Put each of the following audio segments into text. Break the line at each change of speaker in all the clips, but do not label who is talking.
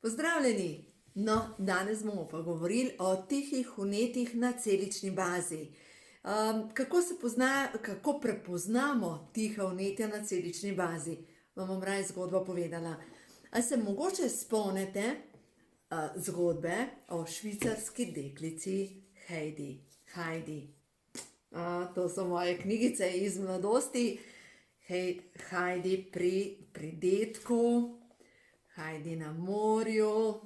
Pozdravljeni! No, danes bomo pa govorili o tihih vnetjih na celični bazi. Kako prepoznamo tiha vnetja na celični bazi? Vam bom raje zgodbo povedala. A se mogoče spomnite zgodbe o švicarski deklici Heidi? To so moje knjigice iz mladosti. Heidi pri dedku, Heidi na morju,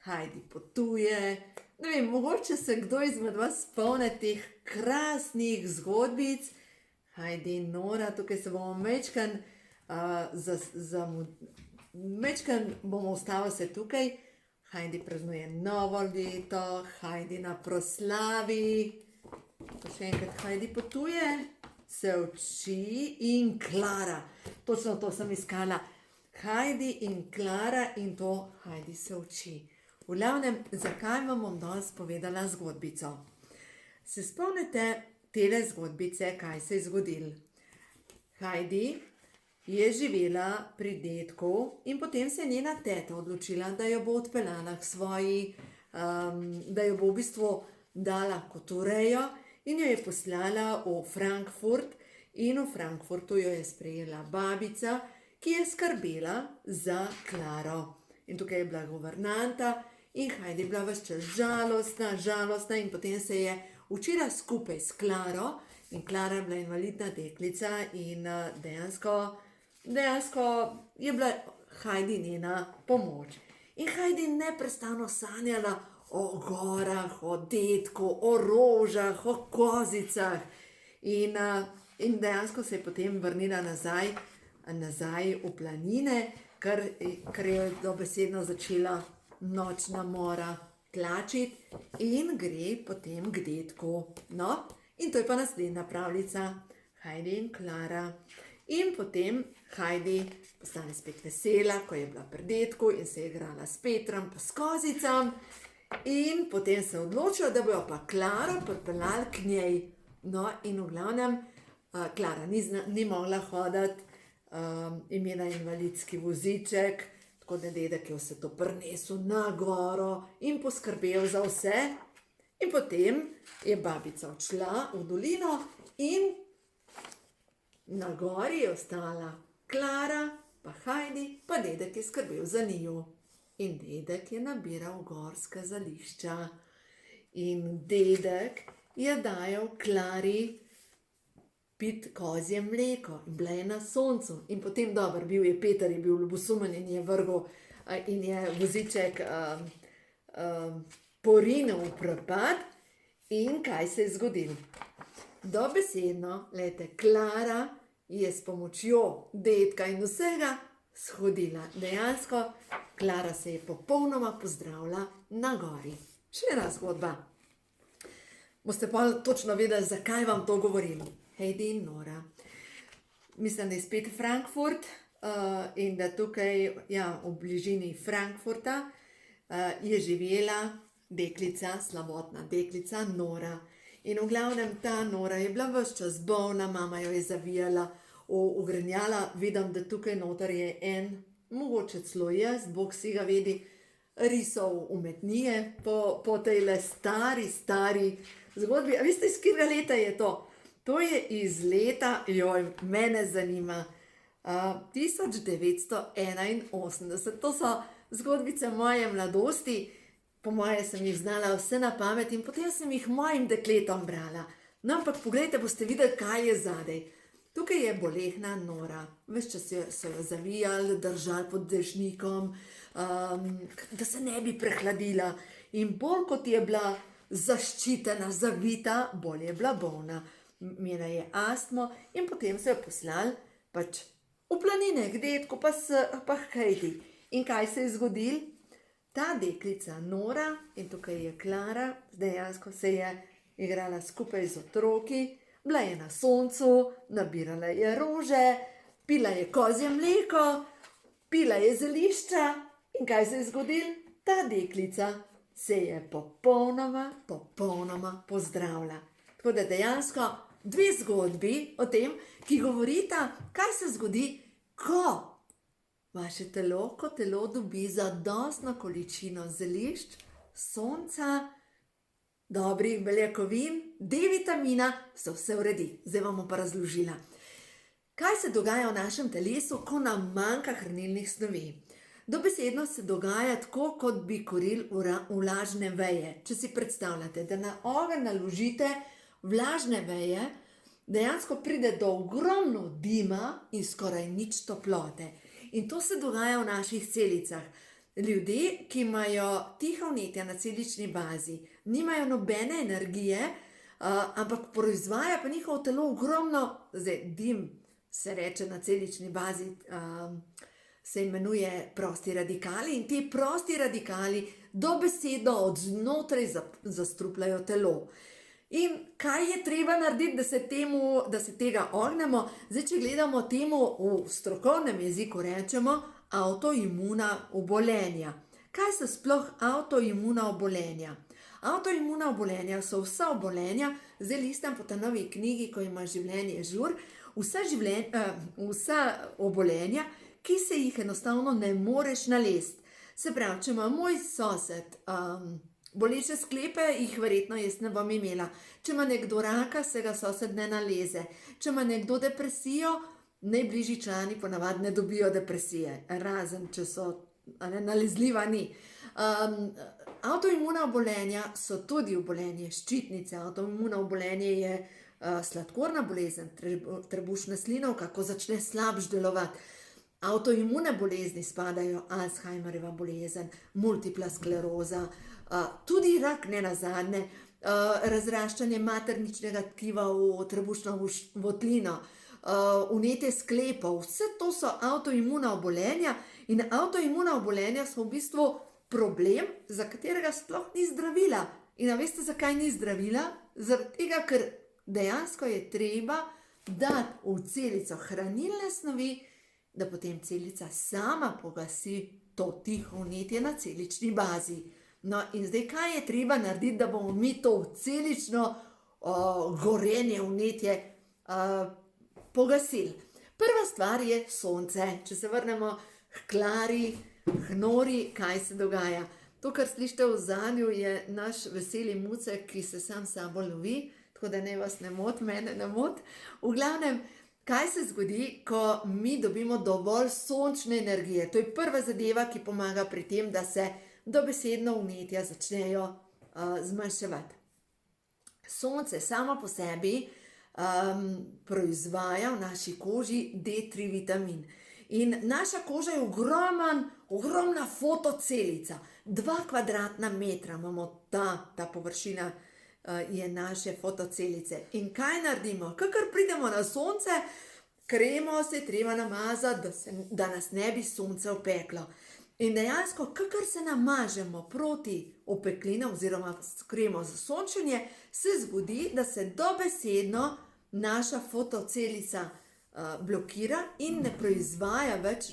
Heidi potuje. Ne vem, mogoče se kdo izmed vas spomni teh krasnih zgodbic. Heidi in Nora, tukaj se bomo mečkan bomo ustavili se tukaj. Heidi praznuje novo leto, Heidi na proslavi. Pa še enkrat, Heidi potuje, se uči in Klara. Točno to sem iskala. Heidi in Klara in to Heidi se uči. V glavnem, zakaj vam bom danes povedala zgodbico? Se spomnite tele zgodbice, kaj se je zgodilo? Heidi je živela pri dedku in potem se je njena teta odločila, da jo bo odpeljala k svoji, da jo bo v bistvu dala kot urejo in jo je poslala v Frankfurt in v Frankfurtu jo je sprejela babica, ki je skrbela za Klaro. In tukaj je bila guvernanta in Heidi je bila ves čas žalostna in potem se je učila skupaj s Klaro in Klara je bila invalidna deklica in dejansko je bila Heidi njena pomoč. In Heidi neprestano sanjala o gorah, o dedku, o rožah, o kozicah in dejansko se je potem vrnila nazaj v planine, ker je dobesedno začela nočna mora tlačiti in gre potem k dedku. No, in to je pa naslednja pravljica, Heidi in Klara. In potem Heidi postane spet vesela, ko je bila pri dedku in se je igrala s Petrom pa s kozicam. In potem se odločijo, da bojo pa Klaro pripeljali k njej. No, in v glavnem, Klara ni mogla hoditi, imela invalidski voziček, tako da dedek je vse to prinesel na goro in poskrbel za vse. In potem je babica odšla v dolino in na gori je ostala Klara, pa Heidi, pa dedek je skrbel za njiju. In dedek je nabiral gorska zelišča. In dedek je dajal Klari piti kozje mleko in bila je na soncu. In potem bil je Peter, je bil ljubosumen in je vrgel in je voziček porinil v prepad. In kaj se je zgodilo? Dobesedno, Klara je s pomočjo dedka in vsega shodila. Dejansko, Klara se je popolnoma pozdravila na gori. Še ena zgodba. Boste pa točno vedeli, zakaj vam to govorim. Heidi in Nora. Mislim, da je spet Frankfurt in da tukaj, v bližini Frankfurta je živela deklica, slabotna deklica Nora. In v glavnem ta Nora je bila ves čas bolna, mama jo je zavijala v grenjala. Vidim, da tukaj noter je mogoče celo jaz, Bog si ga vedi, risov umetnije po tejle stari zgodbi. A veste, iz katerega leta je to? To je iz leta, mene zanima, 1981. To so zgodbice moje mladosti. Po moje sem jih znala vse na pamet in potem sem jih mojim dekletom brala. No, ampak poglejte, boste videli, kaj je zadaj. Tukaj je bolehna Nora. Ves čas so jo zavijali, držali pod dežnikom, da se ne bi prehladila. In bolj kot je bila zaščitena, zavita, bolj je bila bolna. Imela je astmo in potem so jo poslali v planine k dedku pa Heidi. In kaj se je zgodilo? Ta deklica Nora, in tukaj je Klara, dejansko se je igrala skupaj z otroki, bila je na soncu, nabirala je rože, pila je kozje mleko, pila je zelišča. In kaj se je zgodilo? Ta deklica se je popolnoma pozdravila. Tako da dejansko dve zgodbi o tem, ki govorita, kaj se zgodi, ko vaše telo, ko telo dobi zadostno količino zelišč, sonca, dobrih beljakovin, D-vitamina, so vse v redu. Zdaj vam bom pa razložila. Kaj se dogaja v našem telesu, ko nam manjka hranilnih snovi? Dobesedno se dogaja tako, kot bi kurili vlažne veje. Če si predstavljate, da na ogenj naložite vlažne veje, dejansko pride do ogromno dima in skoraj nič toplote. In to se dogaja v naših celicah. Ljudje, ki imajo tiha vnetja na celični bazi, nimajo nobene energije, ampak proizvaja pa njihovo telo ogromno, zdaj dim se reče na celični bazi, se imenuje prosti radikali, in ti prosti radikali dobesedno od znotraj zastrupljajo telo. In kaj je treba narediti, da se tega ognemo? Zdaj, če gledamo temu v strokovnem jeziku, rečemo avtoimuna obolenja. Kaj so sploh avtoimuna obolenja? Avtoimuna obolenja so vsa obolenja, zdaj listam po ta novi knjigi, ko ima življenje žur, vsa obolenja, ki se jih enostavno ne moreš nalesti. Se pravi, če ima moj sosed boleče sklepe, jih verjetno jaz ne bom imela. Če ima nekdo raka, se ga sosed ne naleze. Če ima nekdo depresijo, najbližji člani ponavadi ne dobijo depresije, razen če so nalezljiva ni. Avtoimuna obolenja so tudi obolenje ščitnice. Avtoimuna obolenje je sladkorna bolezen, trebušna slinavka, ko začne slabš delovati. Avtoimune bolezni spadajo Alzheimerjeva bolezen, multipla skleroza, tudi rak nenazadnje, razraščanje materničnega tkiva v trebušno votlino, vnetje sklepov, vse to so avtoimuna obolenja in avtoimuna obolenja so v bistvu problem, za katerega sploh ni zdravila. In a veste, zakaj ni zdravila? Zaradi tega, ker dejansko je treba dati v celico hranilne snovi, da potem celica sama pogasi to tiho vnetje na celični bazi. No in zdaj, kaj je treba narediti, da bomo mi to celično gorenje vnetje pogasili? Prva stvar je sonce. Če se vrnemo k Klari, k Nori, kaj se dogaja? To, kar slišite v ozadju, je naš veseli mucek, ki se sam sabo lovi, tako da ne vas ne moti, mene ne moti. V glavnem, kaj se zgodi, ko mi dobimo dovolj sončne energije? To je prva zadeva, ki pomaga pri tem, da se dobesedno vnetja začnejo zmanjševati. Sonce samo po sebi proizvaja v naši koži D3 vitamin. In naša koža je ogromna fotocelica. 2 kvadratna metra imamo ta površina je naše fotocelice. In kaj naredimo? Kakor pridemo na sonce, kremo se je treba namazati, da nas ne bi sonce opeklo. In dejansko, kakor se namažemo proti opeklinam oziroma s kremo za sončenje, se zgodi, da se dobesedno naša fotocelica blokira in ne proizvaja več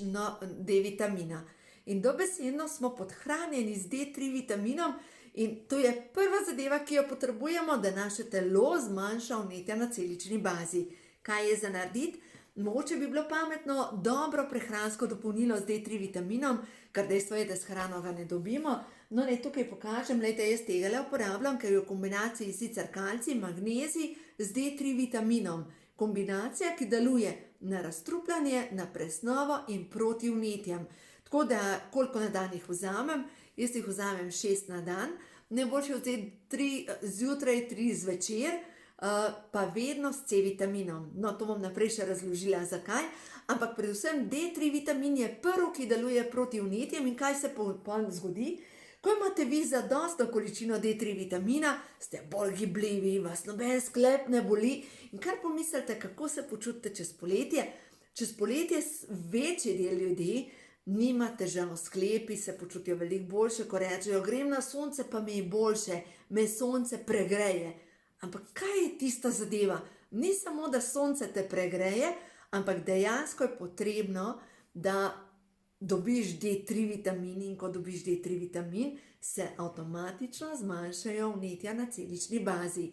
D-vitamina. In dobesedno smo podhranjeni z D3 vitaminom in to je prva zadeva, ki jo potrebujemo, da naše telo zmanjša vnetja na celični bazi. Kaj je za narediti? Mogoče bi bilo pametno dobro prehransko dopolnilo z D3 vitaminom, ker dejstvo je, da s hrano ga ne dobimo. No, naj tukaj pokažem, glejte, jaz tega uporabljam, ker je v kombinaciji sicer kalcij, magnezij z D3 vitaminom. Kombinacija, ki deluje na razstrupljanje, na presnovo in proti vnetjem. Tako da, koliko na dan jih vzamem? Jaz jih vzamem 6 na dan, najboljše vzeti 3 zjutraj, 3 zvečer, pa vedno s C-vitaminom. No, to bom naprej še razložila, zakaj. Ampak predvsem D3 vitamin je prvi, ki deluje proti vnetjem in kaj se potem zgodi? Ko imate vi zadostno količino D3 vitamina, ste bolj gibljivi, vas noben sklep ne boli. In kar pomislite, kako se počutite čez poletje? Čez poletje večji del ljudi nima težav, sklepi se počutijo veliko boljše, ko rečejo, grem na sonce, pa mi je boljše, me sonce pregreje. Ampak kaj je tista zadeva? Ni samo, da sonce te pregreje, ampak dejansko je potrebno, da dobiš D3 vitamin in ko dobiš D3 vitamin, se avtomatično zmanjšajo vnetja na celični bazi.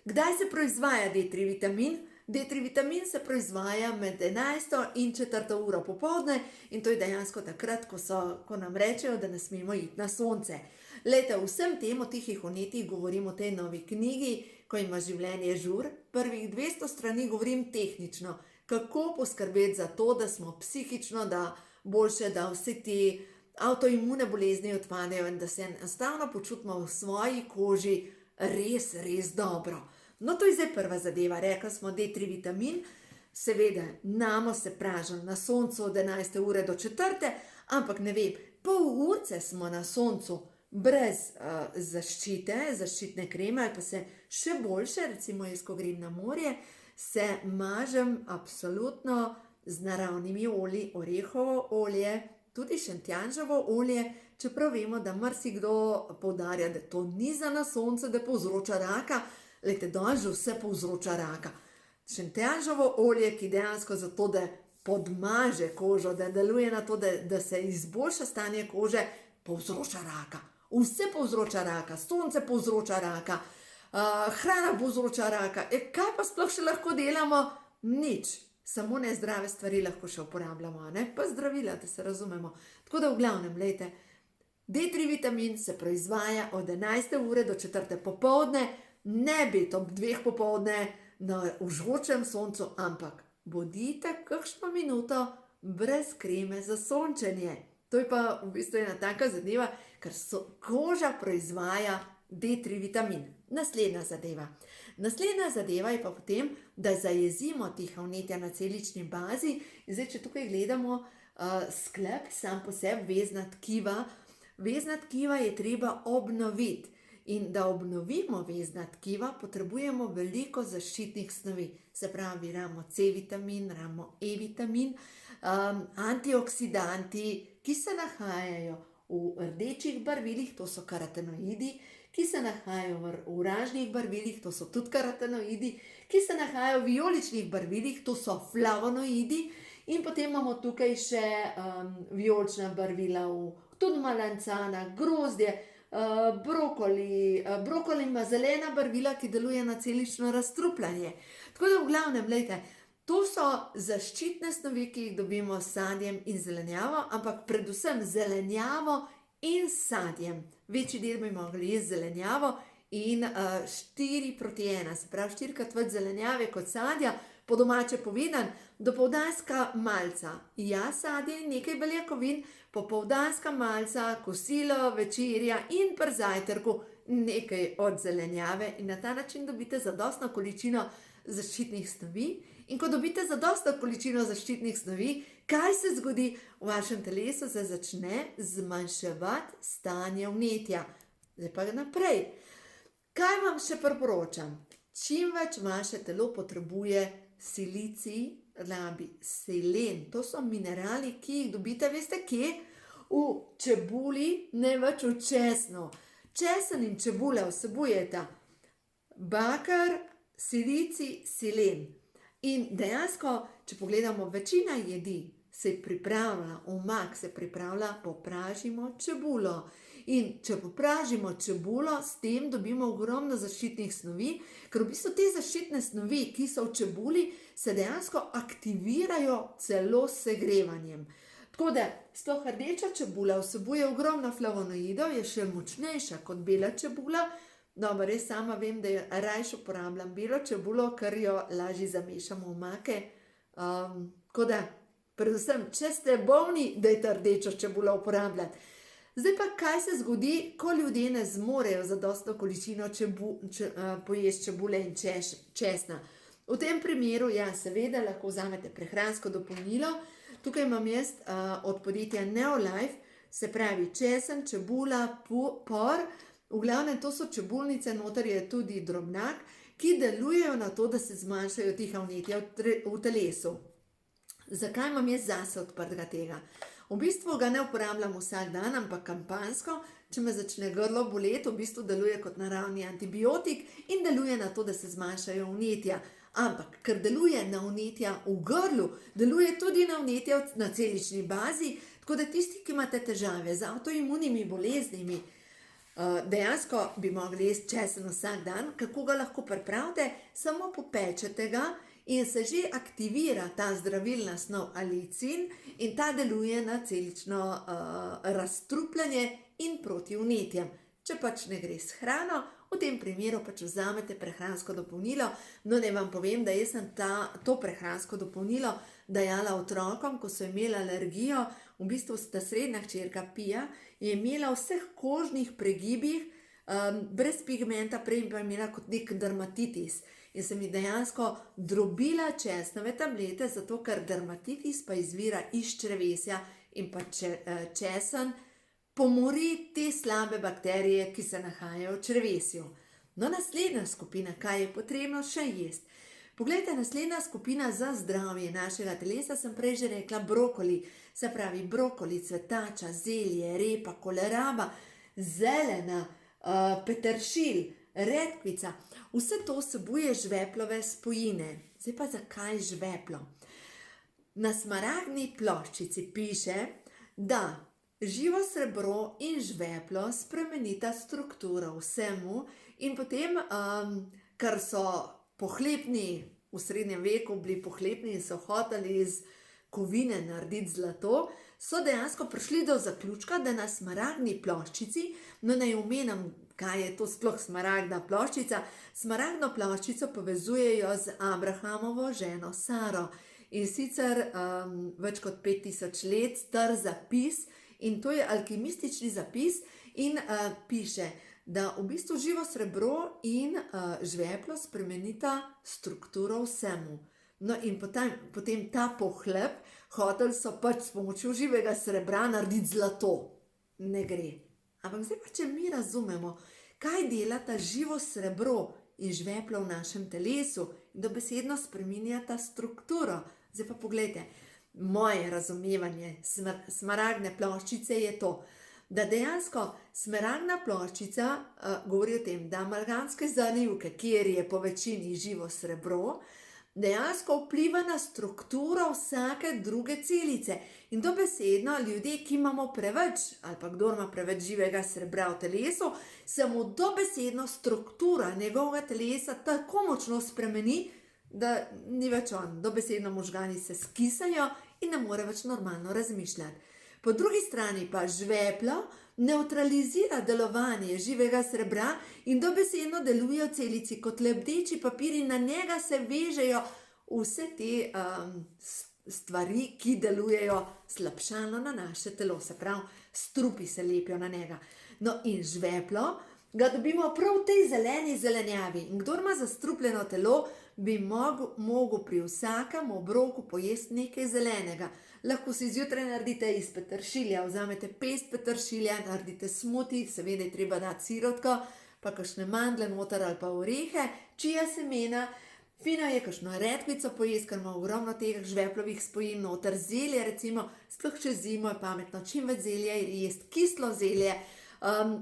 Kdaj se proizvaja D3 vitamin? D3 vitamin se proizvaja med 11. in 4. uro popoldne in to je dejansko takrat, ko nam rečejo, da ne smemo iti na sonce. Lejte, vsem tem o tihih vnetjih govorim v tej novi knjigi, Ko ima življenje žur. Prvih 200 strani govorim tehnično, kako poskrbeti za to, da smo psihično, da boljše, da vse te avtoimune bolezni odpadejo in da se enostavno počutimo v svoji koži res, res dobro. No, to je zdaj prva zadeva. Rekli smo D3 vitamin, seveda, namo se pražimo na soncu od 11. ure do 4. Ampak ne vem, pol urce smo na soncu brez zaščitne kreme ali pa se še boljše, recimo jaz, ko grem na morje, se mažem absolutno z naravnimi olji, orehovo olje, tudi šentjanževo olje, čeprav vemo, da marsikdo poudarja, da to ni za na sonce, da povzroča raka. Lejte, danes že vse povzroča raka. Šentjanževo olje, ki dejansko zato, da podmaže kožo, da deluje na to, da se izboljša stanje kože, povzroča raka. Vse povzroča raka, sonce povzroča raka, hrana povzroča raka. Kaj pa sploh še lahko delamo? Nič. Samo nezdrave stvari lahko še uporabljamo, ne? Pa zdravila, da se razumemo. Tako da v glavnem, lejte, D3 vitamin se proizvaja od 11. ure do 4. popoldne, ne biti ob 2. popoldne na užgočem soncu, ampak bodite kakšno minuto brez kreme za sončenje. To je pa v bistvu ena taka zadeva, ker koža proizvaja D3 vitamin. Naslednja zadeva je pa potem, da zajezimo tiha vnetja na celični bazi. Zdaj, če tukaj gledamo sklep, sam po sebi vezna tkiva je treba obnoviti. In da obnovimo vezna tkiva, potrebujemo veliko zaščitnih snovi. Se pravi, imamo C vitamin, imamo E vitamin, antioksidanti, ki se nahajajo v rdečih barvilih, to so karotenoidi, ki se nahajajo v oranžnih barvilih, to so tudi karotenoidi, ki se nahajajo v vijoličnih barvilih, to so flavonoidi, in potem imamo tukaj še vijolična barvila tudi malancana, grozdje, brokoli ima zelena barvila, ki deluje na celično razstrupljanje. Tako da v glavnem, lejte, to so zaščitne snovi, ki jih dobimo s sadjem in zelenjavo, ampak predvsem zelenjavo in sadjem. Večji del bi mogli jesti zelenjavo in 4:1, se pravi 4-krat več zelenjave kot sadja, po domače povedan, dopoldanska malca, ja, sadje in nekaj beljakovin, popoldanska malca, kosilo, večerja in pri zajtrku nekaj od zelenjave in na ta način dobite zadostno količino zaščitnih snovi. In ko dobite zadostno količino zaščitnih snovi, kaj se zgodi v vašem telesu? Se začne zmanjševati stanje vnetja. Zdaj pa naprej. Kaj vam še priporočam? Čim več vaše telo potrebuje silicij, rabi selen. To so minerali, ki jih dobite, veste kje? V čebuli, ne več v česnu. Česen in čebula vsebujeta bakar, silicij, selen. In dejansko, če pogledamo, večina jedi se pripravlja, omak se pripravlja, popražimo čebulo. In če popražimo čebulo, s tem dobimo ogromno zaščitnih snovi, ker v bistvu te zaščitne snovi, ki so v čebuli, se dejansko aktivirajo celo s segrevanjem. Tako da, sploh rdeča čebula vsebuje ogromno flavonoidov, je še močnejša kot bela čebula. Dobro, res sama vem, da rajši uporabljam belo čebulo, ker jo lažje zamešamo v omake. Tako da, predvsem, če ste bolni, dajte rdečo čebulo uporabljati. Zdaj pa, kaj se zgodi, ko ljudje ne zmorejo zadostno količino pojesti čebule in česna. V tem primeru, ja, seveda lahko vzamete prehransko dopolnilo. Tukaj imam jaz od podjetja Neolife, se pravi česen, čebula, por. V glavnem, to so čebulnice, noter je tudi drobnak, ki delujejo na to, da se zmanjšajo tiha vnetja v telesu. Zakaj imam jaz zase odprtega tega? V bistvu ga ne uporabljam vsak dan, ampak kampanjsko, če me začne grlo boleti, v bistvu deluje kot naravni antibiotik in deluje na to, da se zmanjšajo vnetja. Ampak, ker deluje na vnetja v grlu, deluje tudi na vnetja na celični bazi, tako da tisti, ki imate težave z avtoimunimi boleznimi, dejansko bi mogli jesti česen vsak dan. Kako ga lahko pripravite? Samo popečete ga in se že aktivira ta zdravilna snov alicin in ta deluje na celično razstrupljanje in proti vnetjem. Če pač ne gre s hrano, v tem primeru pač vzamete prehransko dopolnilo. No, ne vam povem, da jaz sem to prehransko dopolnilo dajala otrokom, ko so imeli alergijo. V bistvu ta srednja hčerka Pija je imela vseh kožnih pregibih, brez pigmenta, prej pa je imela kot nek dermatitis. In sem ji dejansko drobila česnove tablete, zato ker dermatitis pa izvira iz črevesja in pa česen pomori te slabe bakterije, ki se nahajajo v črevesju. No, naslednja skupina, kaj je potrebno še jesti. Poglejte, naslednja skupina za zdravje našega telesa, sem prej že rekla brokoli. Se pravi brokoli, cvetača, zelje, repa, koleraba, zelena, peteršilj, redkvica. Vse to vsebuje žveplove spojine. Zdaj pa zakaj žveplo? Na smaragdni ploščici piše, da živo srebro in žveplo spremenita strukturo vsemu in potem, ker so pohlepni, v srednjem veku bili pohlepni in so hoteli iz kovine narediti zlato, so dejansko prišli do zaključka, da na smaragdni ploščici, no naj omenim, kaj je to sploh smaragdna ploščica. Smaragdno ploščico povezujejo z Abrahamovo ženo Saro in sicer več kot 5000 let star zapis. In to je alkimistični zapis in piše, da v bistvu živo srebro in žveplo spremenita strukturo vsemu. No in potem ta pohlep, hoteli so pač s pomočjo živega srebra narediti zlato. Ne gre. Ampak zdaj pa, če mi razumemo, kaj delata živo srebro in žveplo v našem telesu in dobesedno spreminjata strukturo. Zdaj pa poglejte. Moje razumevanje smaragdne ploščice je to, da dejansko smaragdna ploščica govori o tem, da amalgamske zalivke, kjer je po večini živo srebro, dejansko vpliva na strukturo vsake druge celice. In dobesedno ljudje, ki imamo preveč, ali pa kdor ima preveč živega srebra v telesu, se mu dobesedno struktura njegovega telesa tako močno spremeni, da ni več on, dobesedno možgani se skisajo in ne more več normalno razmišljati. Po drugi strani pa žveplo nevtralizira delovanje živega srebra in dobesedno deluje v celici kot lebdeči papir in na njega se vežejo vse te stvari, ki delujejo slabšalno na naše telo, se pravi, strupi se lepijo na njega. No in žveplo ga dobimo prav v tej zeleni zelenjavi in kdor ima zastrupljeno telo, bi mogel pri vsakem obroku pojesti nekaj zelenega. Lahko si zjutraj naredite iz peteršilja, vzamete pest peteršilja, naredite smuti, seveda je treba dati sirotko, pa kakšne mandle noter ali pa orehe, čija semena. Fino je kakšno redkvico pojesti, ker ima ogromno teh žveplovih spojin noter. Zelje recimo, sploh čez zimo je pametno, čim več zelja jesti, kislo zelje.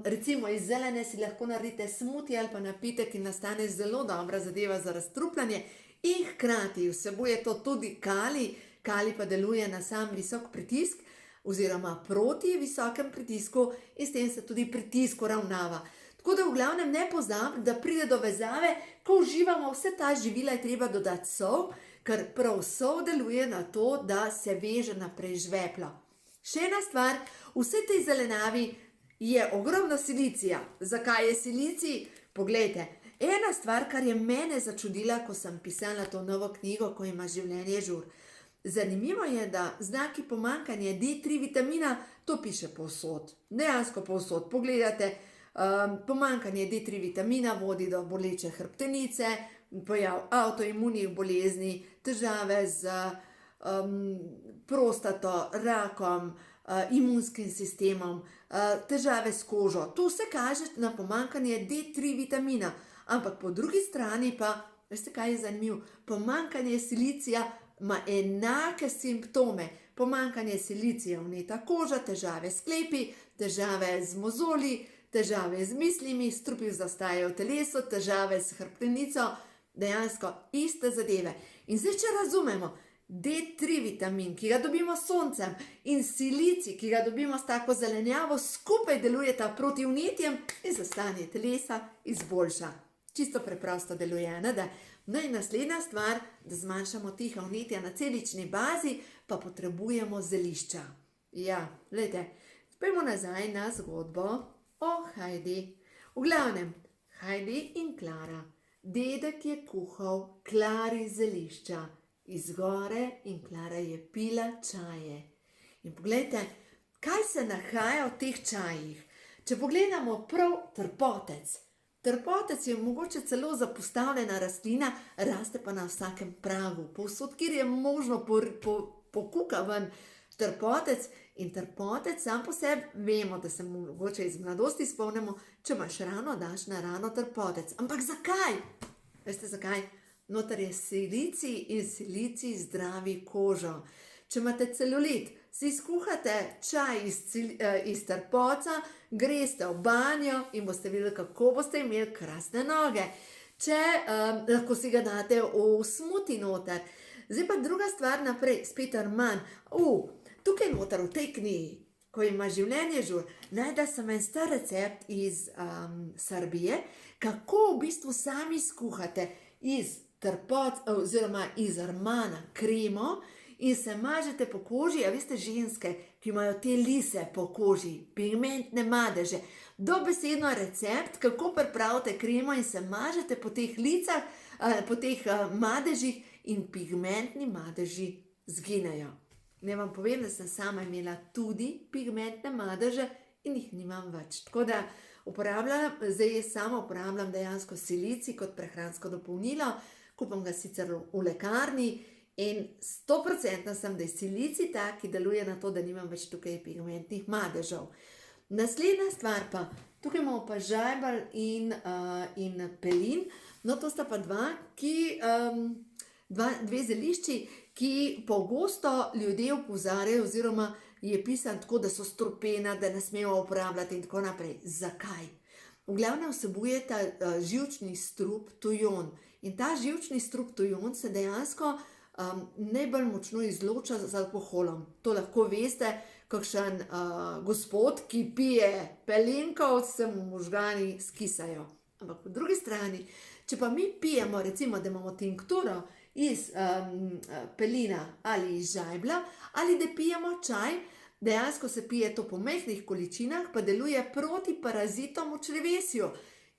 Recimo iz zelene si lahko naredite smuti ali pa napitek in nastane zelo dobra zadeva za razstrupljanje in hkrati vsebuje to tudi kalij. Kalij pa deluje na sam visok pritisk oziroma proti visokem pritisku in s tem se tudi pritisk uravnava. Tako da v glavnem ne pozabite, da pride do vezave, ko uživamo vse ta živila, je treba dodati sol, ker prav sol deluje na to, da se veže naprej žveplo. Še ena stvar, vse tej zelenavi je ogromno silicija. Zakaj je silicij? Poglejte, ena stvar, kar je mene začudila, ko sem pisala to novo knjigo, ko ima življenje žur. Zanimivo je, da znaki pomanjkanja D3 vitamina, to piše povsod, dejansko povsod. Pogledate, pomanjkanje D3 vitamina vodi do boleče hrbtenice, pojav avtoimunih bolezni, težave z prostato, rakom, imunskim sistemom, težave s kožo. To vse kaže na pomanjkanje D3 vitamina. Ampak po drugi strani pa, veste kaj je zanimivo, pomanjkanje silicija ima enake simptome. Pomanjkanje silicija vneta koža, težave s sklepi, težave z mozoli, težave z mislimi, strupi zastajajo v telesu, težave s hrbtenico, dejansko iste zadeve. In zdaj, če razumemo, D3 vitamin, ki ga dobimo s soncem, in silicij, ki ga dobimo s tako zelenjavo, skupaj delujeta proti vnetjem in se stanje telesa izboljša. čisto preprosto deluje, ne da? No in naslednja stvar, da zmanjšamo tiha vnetja na celični bazi, pa potrebujemo zelišča. Ja, gledajte, spojmo nazaj na zgodbo o Heidi. V glavnem, Heidi in Klara. Dedek je kuhal Klari zelišča iz gore in Klara je pila čaje. In poglejte, kaj se nahaja v teh čajih. Če pogledamo prav trpotec. Trpotec je mogoče celo zapostavljena rastlina, raste pa na vsakem pragu. Povsod, kjer je možno pokuka ven trpotec. In trpotec sam po sebi vemo, da se mogoče iz mladosti spomnimo, če imaš rano, daš na rano trpotec. Ampak zakaj? Veste zakaj? Notar je silicij in silicij zdravi kožo. Če imate celulit, si skuhate čaj iz trpoca, greste v banjo in boste videli, kako boste imeli krasne noge. Lahko si ga date v smuti noter. Zdaj pa druga stvar naprej, spet arman. Tukaj noter v tej knjigi, ko ima življenje žur, najde sem en star recept iz Srbije, kako v bistvu sami skuhate iz trpoca oziroma iz armana kremo in se mažete po koži. A veste, ženske, ki imajo te lise po koži, pigmentne madeže, dobesedno recept, kako pripravite kremo in se mažete po teh licah, po teh madežih in pigmentni madeži zginejo. Ne vam povem, da sem sama imela tudi pigmentne madeže in jih nimam več. Tako da zdaj sama uporabljam dejansko silicij kot prehransko dopolnilo, kupam ga sicer v lekarni in 100% sem, da je silicij tak, ki deluje na to, da nimam več tukaj pigmentnih madežev. Naslednja stvar pa, tukaj imamo pa žajbelj in pelin, no to sta pa dve zelišči, ki pogosto ljudje opozarjajo oziroma je pisan tako, da so strupena, da ne smemo uporabljati in tako naprej. Zakaj? V glavnem vsebujeta živčni strup tujon in ta živčni strup tujon se dejansko najbolj močno izloča z alkoholom. To lahko veste, kakšen gospod, ki pije pelinkov, se mu možgani skisajo. Ampak po drugi strani, če pa mi pijemo, recimo, da imamo tinkturo iz pelina ali iz žajblja, ali da pijemo čaj, dejansko se pije to po majhnih količinah, pa deluje proti parazitom v črevesju.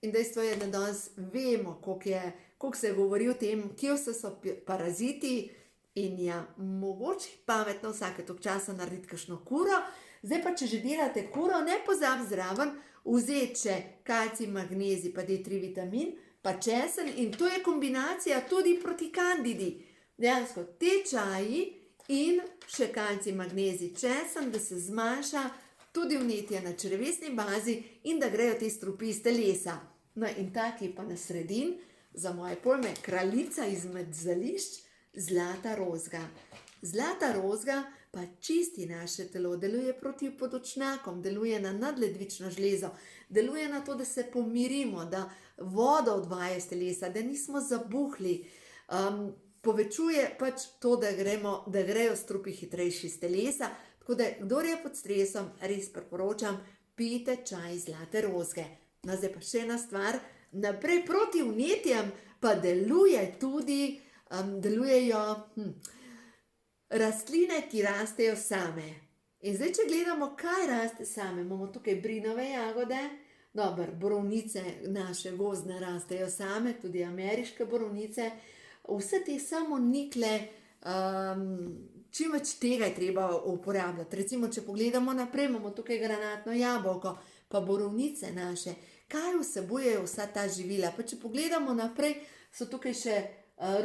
In dejstvo je, da danes vemo, koliko se govori o tem, kje vse so paraziti in ja, mogoče pametno vsake toliko časa narediti kakšno kuro. Zdaj pa, če že delate kuro, ne pozabi zraven vzeti še kalcij, magnezij pa D3 vitamin, pa česen in to je kombinacija tudi proti kandidi. Dejansko te čaji in še kalcij, magnezij, česen, da se zmanjša tudi vnetje na črevesni bazi in da grejo te strupi iz telesa. No in taki pa na sredin, za moje pojme, kraljica izmed zelišč, zlata rozga. Zlata rozga pa čisti naše telo, deluje proti podočnjakom, deluje na nadledvično žlezo, deluje na to, da se pomirimo, da vodo odvaja iz telesa, da nismo zabuhli, povečuje pač to, da grejo strupi hitrejši iz telesa, tako da kdor je pod stresom, res priporočam, pijte čaj zlate rozge. No, zdaj pa še ena stvar, naprej proti vnetjem pa delujejo rastline, ki rastejo same. In zdaj, če gledamo, kaj raste same, imamo tukaj brinove jagode, borovnice naše gozdne rastejo same, tudi ameriške borovnice, vse te samonikle, čim več tega je treba uporabljati. Recimo, če pogledamo naprej, imamo tukaj granatno jabolko, pa borovnice naše. Kaj vsebujejo vsa ta živila? Pa če pogledamo naprej, so tukaj še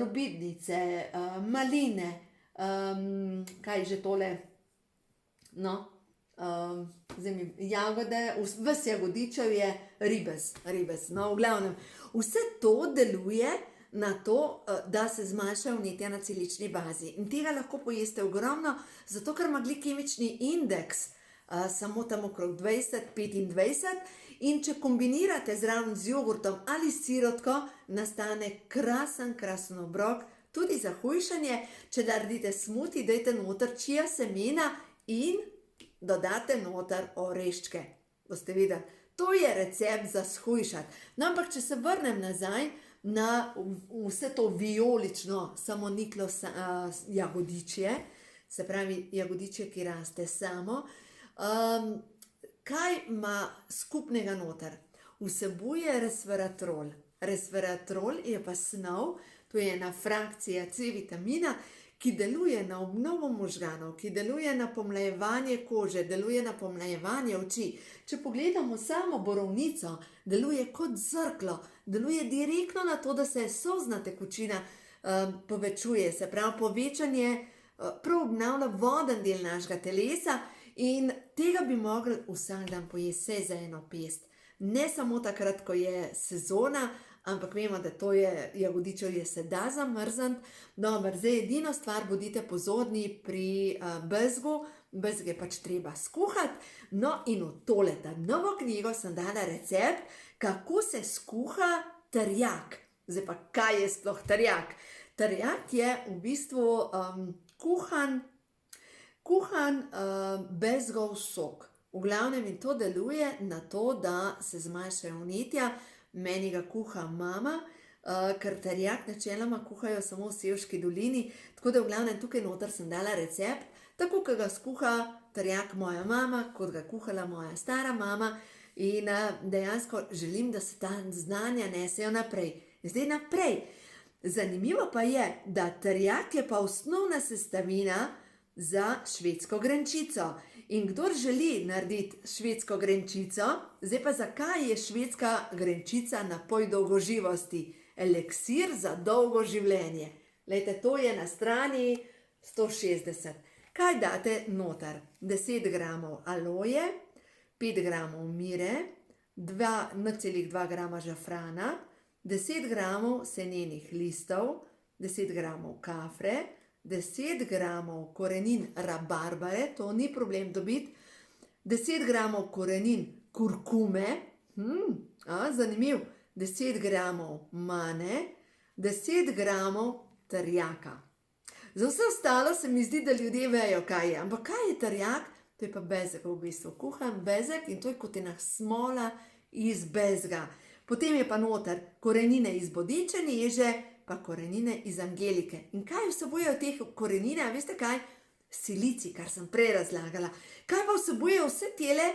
robidnice, maline, kaj že tole, jagode, ves jagodičev je ribez. No, v glavnem, vse to deluje na to, da se zmanjša vnetja na celični bazi. In tega lahko pojeste ogromno, zato ker ima glikemični indeks samo tam okrog 20-25 in če kombinirate zraven z jogurtom ali sirotko, nastane krasen obrok, tudi za hujšanje. Če naredite smuti, dajte noter čija semena in dodate noter oreščke. Boste videli, to je recept za shujšati. No, ampak če se vrnem nazaj na vse to vijolično samoniklo jagodičje, se pravi jagodičje, ki raste samo, kaj ima skupnega noter? Vsebuje resveratrol. Resveratrol je pa snov, to je ena frakcija C-vitamina, ki deluje na obnovo možganov, ki deluje na pomlajevanje kože, deluje na pomlajevanje oči. Če pogledamo samo borovnico, deluje kot zrklo, deluje direktno na to, da se solzna tekočina povečuje, se pravi povečanje, prav obnavlja voden del našega telesa in tega bi mogli vsak dan pojesti vsaj za eno pest. Ne samo takrat, ko je sezona, ampak vemo, da to je jagodičevje se da zamrzniti. Dobro, zdaj edino stvar, bodite pozorni pri bezgu. Bezg je pač treba skuhati. No in v toleta novo knjigo sem dala recept, kako se skuha trjak. Zdaj pa, kaj je sploh trjak? Trjak je v bistvu kuhan bezgov sok. V glavnem in to deluje na to, da se zmanjšajo vnetja. Meni ga kuha mama, ker trjak načeloma kuhajo samo v Sevški dolini, tako da v glavnem tukaj noter sem dala recept, tako kot ga skuha trjak moja mama, kot ga kuhala moja stara mama in dejansko želim, da se ta znanja nesejo naprej. Zdaj naprej. Zanimivo pa je, da trjak je pa osnovna sestavina za švedsko grenčico. In kdor želi narediti švedsko grenčico, zdaj pa zakaj je švedska grenčica napoj dolgoživosti? Eliksir za dolgo življenje. Glejte, to je na strani 160. Kaj date noter? 10 gramov aloje, 5 gramov mire, 0,2 grama žafrana, 10 gramov senenih listov, 10 gramov kafre, 10 gramov korenin rabarbare, to ni problem dobiti, 10 gramov korenin kurkume, zanimiv, 10 gramov mane, 10 gramov trjaka. Za vse ostalo se mi zdi, da ljudje vejo, kaj je. Ampak kaj je trjak? To je pa bezeg v bistvu. Kuhan bezeg in to je kot ena smola iz bezga. Potem je pa noter korenine iz bodečene ježe, pa korenine iz angelike. In kaj vsebujejo teh korenine? A veste kaj? Silicij, kar sem prej razlagala. Kaj pa vsebujejo vse tele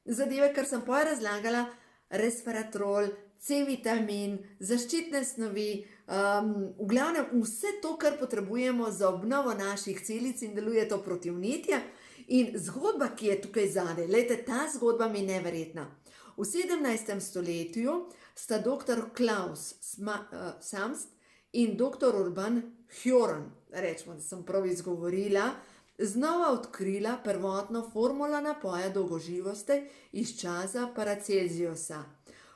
zadeve, kar sem prej razlagala? Resveratrol, C-vitamin, zaščitne snovi, v glavnem vse to, kar potrebujemo za obnovo naših celic in deluje to proti vnetjem. In zgodba, ki je tukaj zadaj, glejte, ta zgodba mi je neverjetna. V 17. stoletju sta dr. Klaus Samst in dr. Urban Hjorn, rečemo, da sem prav izgovorila, znova odkrila prvotno formulo napoja dolgoživosti iz časa Paracelsiusa.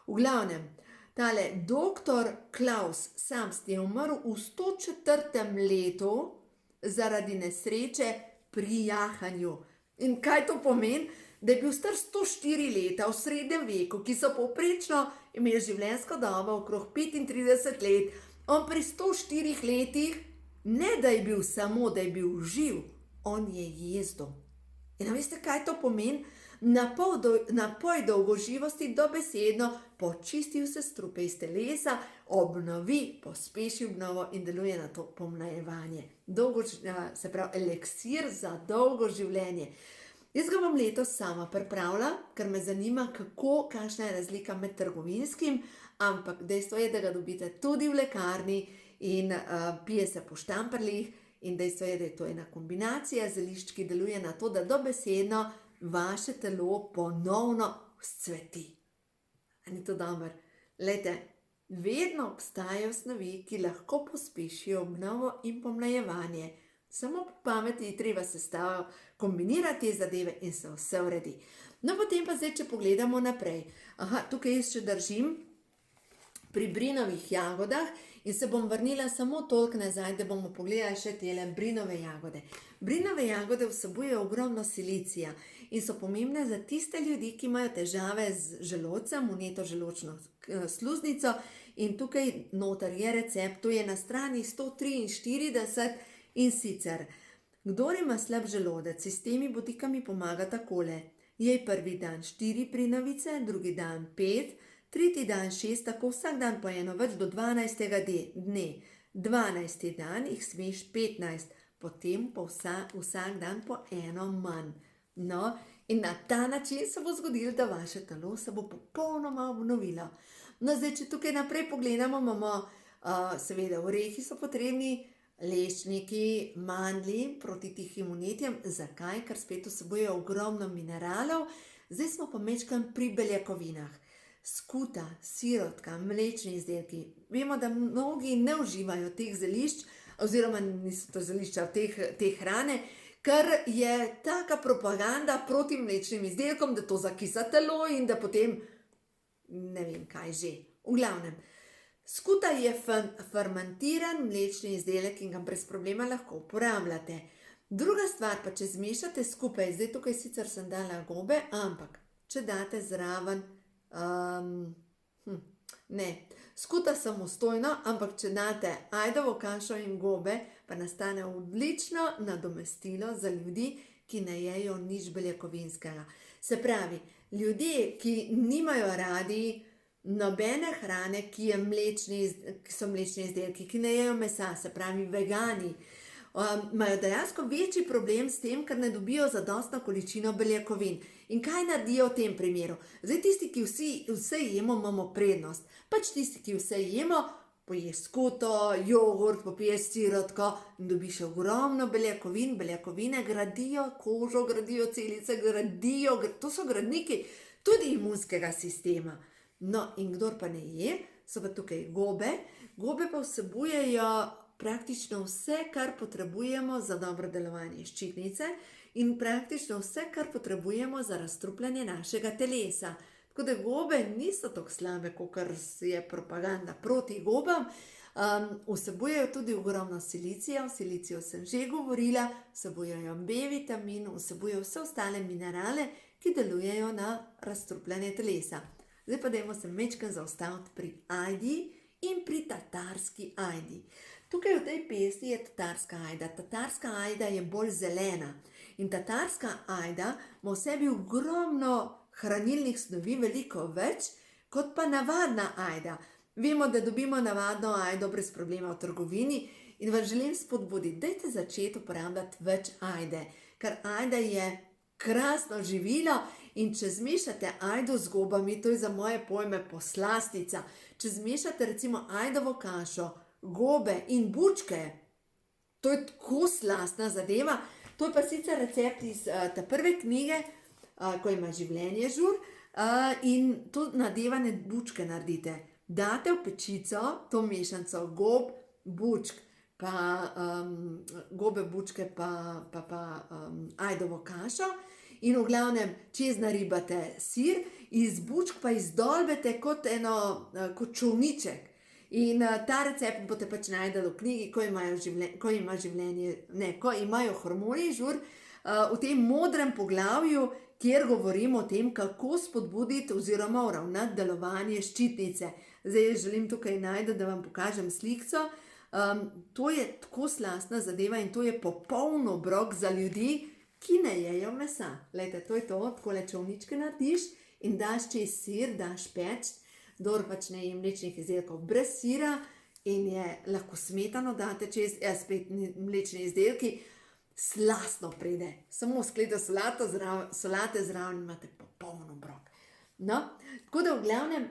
V glavnem, tale dr. Klaus Samst je umrl v 104. letu zaradi nesreče pri jahanju. In kaj to pomeni? Da je bil star 104 leta v srednjem veku, ki so povprečno imeli življenjsko dobo okrog 35 let, on pri 104 letih, ne da je bil samo, da je bil živ, on je jezdil. In veste, kaj to pomeni? Napoj dolgoživosti dobesedno počisti vse strupe iz telesa, obnovi, pospeši obnovo in deluje na to pomlajevanje. Se pravi, eliksir za dolgo življenje. Jaz ga bom letos sama pripravila, ker me zanima, kakšna je razlika med trgovinskim, ampak dejstvo je, da ga dobite tudi v lekarni in pije se po štamprlih in dejstvo je, da je to ena kombinacija zelišč, ki deluje na to, da dobesedno vaše telo ponovno vzcveti. A ni to dobro? Glejte, vedno obstajajo snovi, ki lahko pospešijo obnovo in pomlajevanje. Samo po pameti treba kombinirati te zadeve in se vse uredi. No, potem pa zdaj, če pogledamo naprej. Tukaj jaz še držim pri brinovih jagodah in se bom vrnila samo toliko nazaj, da bomo pogledali še tele brinove jagode. Brinove jagode vsebujejo ogromno silicija in so pomembne za tiste ljudi, ki imajo težave z želodcem, vneto želodčno sluznico in tukaj noter je recept, to je na strani 143 in sicer, kdor ima slab želodec, si s temi bodikami pomaga takole. Jej prvi dan 4 prinavice, drugi dan 5, tretji dan 6, tako vsak dan po eno več do 12. dne. 12. dan jih smeš 15, potem pa vsak dan po eno manj. No, in na ta način se bo zgodilo, da vaše telo se bo popolnoma obnovilo. No, zdaj, če tukaj naprej pogledamo, imamo seveda orehi so potrebni, lešniki, mandlji proti tihim vnetjem. Zakaj? Ker spet vsebujejo ogromno mineralov. Zdaj smo pa majčkeno pri beljakovinah. Skuta, sirotka, mlečni izdelki. Vemo, da mnogi ne uživajo teh zelišč, oziroma niso to zelišča te hrane, ker je taka propaganda proti mlečnim izdelkom, da to zakisa telo in da potem ne vem kaj že. V glavnem, skuta je fermentiran mlečni izdelek in ga brez problema lahko uporabljate. Druga stvar pa, če zmešate skupaj, zdaj tukaj sicer sem dala gobe, ampak če date zraven, skuta samostojno, ampak če date ajdovo kašo in gobe, pa nastane odlično nadomestilo za ljudi, ki ne jejo nič beljakovinskega. Se pravi, ljudje, ki nimajo radi nobene hrane, ki so mlečni izdelki, ki ne jejo mesa, se pravi vegani, imajo dejansko večji problem s tem, ker ne dobijo zadostno količino beljakovin. In kaj naredijo v tem primeru? Zdaj tisti, ki vse jemo, imamo prednost. Pač tisti, ki vse jemo, poješ skuto, jogurt, popiješ sirotko in dobiš ogromno beljakovin. Beljakovine gradijo kožo, gradijo celice, to so gradniki tudi imunskega sistema. No, in kdor pa ne je, so pa tukaj gobe. Gobe pa vsebujejo praktično vse, kar potrebujemo za dobro delovanje ščitnice in praktično vse, kar potrebujemo za razstrupljanje našega telesa. Tako da gobe niso tako slabe, kakor je propaganda proti gobam. Vsebujejo tudi ogromno silicijev, silicijev sem že govorila, vsebujejo B vitamin, vsebujejo vse ostale minerale, ki delujejo na razstrupljanje telesa. Zdaj pa dajmo se majčkeno zaustaviti pri ajdi in pri tatarski ajdi. Tukaj v tej pesti je tatarska ajda. Tatarska ajda je bolj zelena in tatarska ajda ima v sebi ogromno hranilnih snovi, veliko več kot pa navadna ajda. Vemo, da dobimo navadno ajdo brez problema v trgovini in vas želim spodbuditi, dajte začeti uporabljati več ajde, ker ajda je krasno živilo in če zmešate ajdo z gobami, to je za moje pojme poslastica, če zmešate recimo ajdovo kašo, gobe in bučke, to je tako slastna zadeva. To je pa sicer recept iz te prve knjige, ko ima življenje žur, in to nadevane bučke naredite. Date v pečico to mešanico gob, bučk, pa gobe, bučke pa ajdovo kašo in v glavnem čez naribate sir, iz bučk pa izdolbete kot čolniček. In ta recept boste pač najdeli v knjigi, ko imajo hormoni žur, v tem modrem poglavju, kjer govorimo o tem, kako spodbuditi oziroma uravnati delovanje ščitnice. Zdaj želim tukaj najti, da vam pokažem slikco. To je tako slastna zadeva in to je popoln obrok za ljudi, ki ne jejo mesa. Glejte, to je to, takole čolničke narediš in daš čez sir, daš peč. Kdor pač ne je mlečnih izdelkov brez sira in je lahko smetano date čez, spet mlečni izdelki, slastno pride. Samo skledo solate zraven imate popoln obrok. No, tako da v glavnem,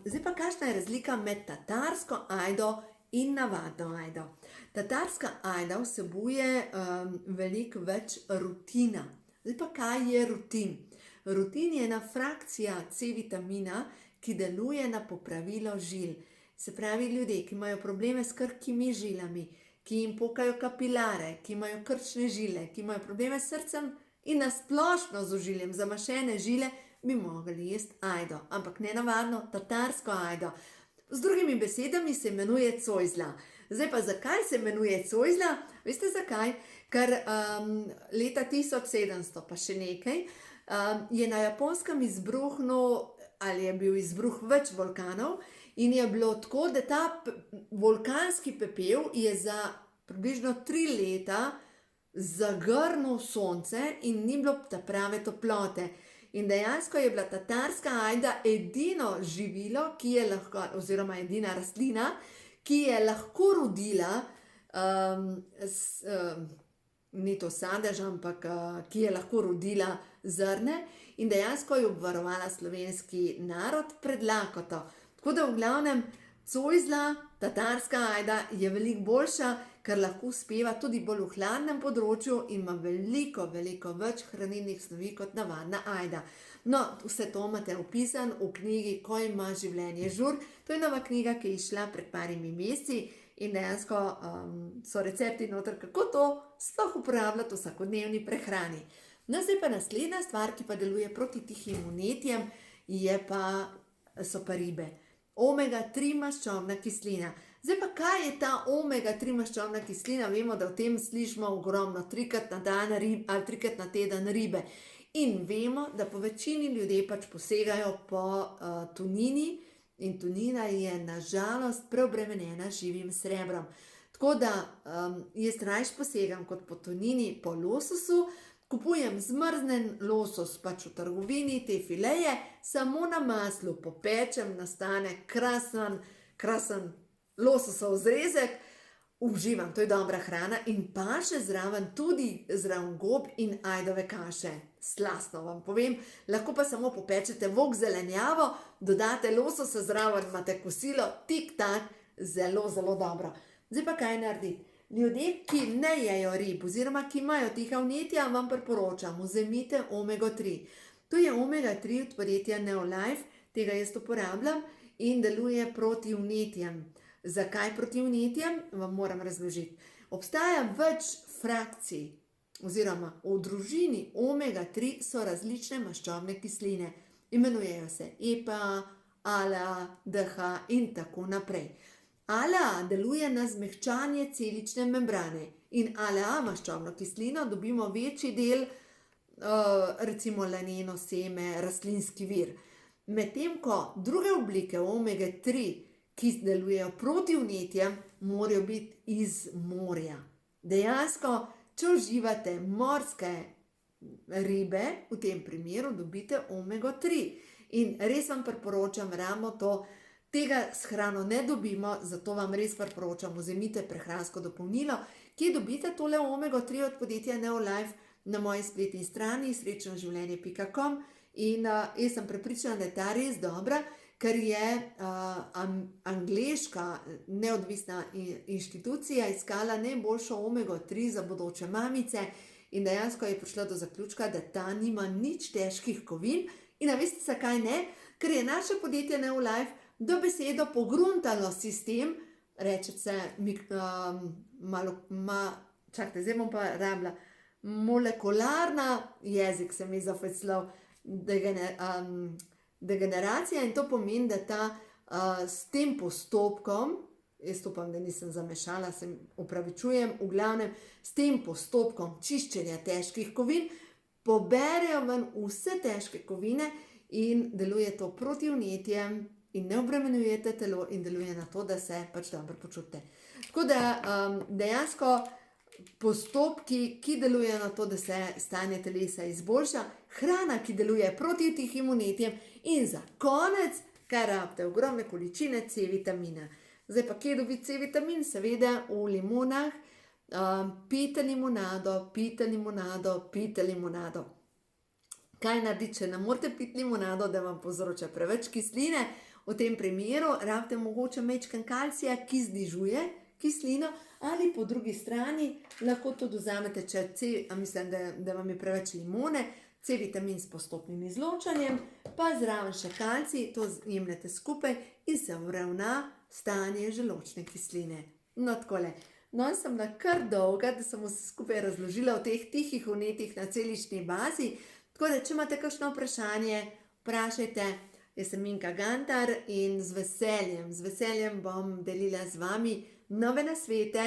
zdaj pa kakšna je razlika med tatarsko ajdo in navadno ajdo. Tatarska ajda vsebuje veliko več rutina. Zdaj pa kaj je rutin? Rutin je ena frakcija C vitamina, ki deluje na popravilo žil. Se pravi, ljudje, ki imajo probleme s krhkimi žilami, ki jim pokajo kapilare, ki imajo krčne žile, ki imajo probleme s srcem in na splošno z ožiljem, zamašene žile, bi mogli jesti ajdo, ampak ne navadno tatarsko ajdo. Z drugimi besedami se imenuje cojzla. Zdaj pa zakaj se imenuje cojzla? Veste zakaj? Ker leta 1700 pa še nekaj je na Japonskem izbruhnil ali je bil izbruh več vulkanov in je bilo tako, da ta vulkanski pepel je za približno 3 leta zagrnil sonce in ni bilo ta prave toplote. In dejansko je bila tatarska ajda edino živilo, ki je lahko, oziroma edina rastlina, ki je lahko rodila, ni to sadež, ampak ki je lahko rodila zrne in dejansko je obvarovala slovenski narod pred lakoto. Tako da v glavnem cojzla, tatarska ajda je veliko boljša, ker lahko uspeva tudi bolj v hladnem področju in ima veliko več hranilnih snovi kot navadna ajda. No, vse to imate opisan v knjigi Ko ima življenje žur. To je nova knjiga, ki je izšla pred parimi meseci in dejansko so recepti noter, kako to sploh uporabljati v vsakodnevni prehrani. No, zdaj pa naslednja stvar, ki pa deluje proti tihim vnetjem, so pa ribe. Omega-3 maščobna kislina. Zdaj pa kaj je ta omega-3 maščobna kislina? Vemo, da o tem slišimo ogromno, 3-krat na dan ali 3-krat na teden ribe. In vemo, da po večini ljudje pač posegajo po tunini in tunina je nažalost preobremenjena z živim srebrom. Tako da jaz rajš posegam kot po tunini po lososu, kupujem zmrznjen losos pač v trgovini, te fileje, samo na maslu popečem, nastane krasen lososov zrezek, uživam, to je dobra hrana in pa še zraven tudi zraven gob in ajdove kaše. Slastno vam povem, lahko pa samo popečete vok zelenjavo, dodate lososa zraven, imate kosilo, tik-tak, zelo dobro. Zdaj pa kaj narediti? Ljudje, ki ne jejo rib oziroma ki imajo tiha vnetja, vam priporočam, vzemite omega-3. To je omega-3 od podjetja Neolife, tega jaz uporabljam in deluje proti vnetjem. Zakaj proti vnetjem? Vam moram razložiti. Obstaja več frakcij oziroma v družini omega-3 so različne maščobne kisline. Imenujejo se EPA, ALA, DHA in tako naprej. ALA deluje na zmehčanje celične membrane in ALA maščobno kislino dobimo večji del, recimo laneno seme, rastlinski vir. Medtem ko druge oblike omega-3, ki delujejo proti vnetjem, morajo biti iz morja. Dejansko, če uživate morske ribe, v tem primeru dobite omega-3. In res vam priporočam, ravno to, tega s hrano ne dobimo, zato vam res priporočam, vzemite prehransko dopolnilo, ki dobite tole omega-3 od podjetja Neolife na moji spletni strani srečnoživljenje.com in jaz sem prepričana, da je ta res dobra, ker je angleška neodvisna inštitucija iskala najboljšo omega-3 za bodoče mamice in dejansko je prišla do zaključka, da ta nima nič težkih kovin. In veste, zakaj ne? Ker je naše podjetje Neolife dobesedno pogruntalo sistem, reče se, čakajte, zdaj bom pa rabila, molekularna jezik se mi zafeclal, degeneracija in to pomeni, da ta s tem postopkom, jaz upam, da nisem zamešala, se opravičujem, v glavnem, s tem postopkom čiščenja težkih kovin, poberejo ven vse težke kovine in deluje to proti vnetjem in ne obremenjujete telo in deluje na to, da se pač dobro počutite. Tako da dejansko postopki, ki delujejo na to, da se stanje telesa izboljša, hrana, ki deluje proti tihim vnetjem in za konec, kar rabite ogromne količine C-vitamina. Zdaj pa kje dobiti C-vitamin? Seveda v limonah, pijte limonado. Kaj narediti, če ne morete piti limonado, da vam povzroča preveč kisline? V tem primeru rabite mogoče majčken kalcija, ki znižuje kislino, ali po drugi strani lahko tudi vzamete, da vam je preveč limone, C-vitamin s postopnim izločanjem, pa zraven še kalcij, to jemljete skupaj in se uravna stanje želodčne kisline. No, takole. No, sem kar dolga, da sem vse skupaj razložila o teh tihih vnetjih na celični bazi. Tako da, če imate kakšno vprašanje, vprašajte. Jaz sem Minka Gantar in z veseljem bom delila z vami nove nasvete.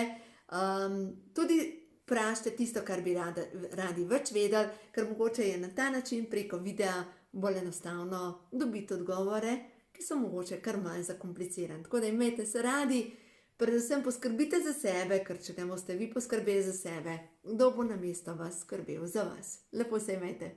Tudi vprašajte tisto, kar bi radi več vedeli, ker mogoče je na ta način preko videa bolj enostavno dobiti odgovore, ki so mogoče kar malo zakomplicirani. Tako da imejte se radi, predvsem poskrbite za sebe, ker če ne boste vi poskrbeli za sebe, kdo bo namesto vas skrbel za vas. Lepo se imejte.